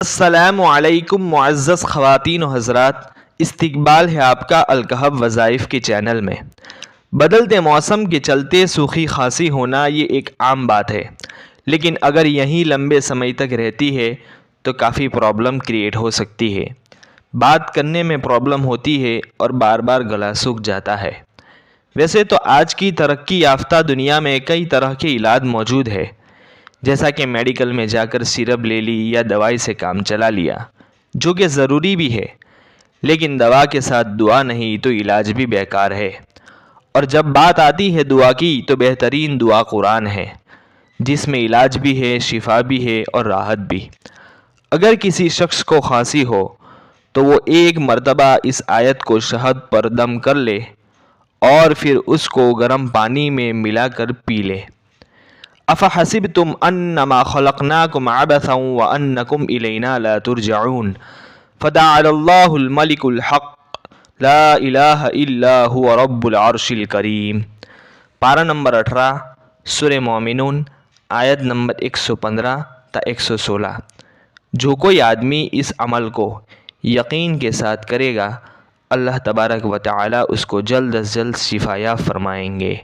السلام علیکم معزز خواتین و حضرات، استقبال ہے آپ کا الکہف وظائف کے چینل میں۔ بدلتے موسم کے چلتے سوکھی کھانسی ہونا یہ ایک عام بات ہے، لیکن اگر یہیں لمبے سمے تک رہتی ہے تو کافی پرابلم کریٹ ہو سکتی ہے۔ بات کرنے میں پرابلم ہوتی ہے اور بار بار گلا سوکھ جاتا ہے۔ ویسے تو آج کی ترقی یافتہ دنیا میں کئی طرح کے علاج موجود ہے، جیسا کہ میڈیکل میں جا کر سیرپ لے لی یا دوائی سے کام چلا لیا، جو کہ ضروری بھی ہے، لیکن دوا کے ساتھ دعا نہیں تو علاج بھی بیکار ہے۔ اور جب بات آتی ہے دعا کی تو بہترین دعا قرآن ہے، جس میں علاج بھی ہے، شفا بھی ہے اور راحت بھی۔ اگر کسی شخص کو کھانسی ہو تو وہ ایک مرتبہ اس آیت کو شہد پر دم کر لے اور پھر اس کو گرم پانی میں ملا کر پی لے۔ افحسبتم انما خلقناکم عبثا وانکم الینا لا ترجعون فتعالی اللہ الملک الحق لا الہ الا هو رب العرش الکریم۔ پارہ نمبر 18 سورہ مومنون، آیت نمبر 115 تا 116۔ جو کوئی آدمی اس عمل کو یقین کے ساتھ کرے گا، اللہ تبارک و تعالی اس کو جلد از جلد شفا یاب فرمائیں گے۔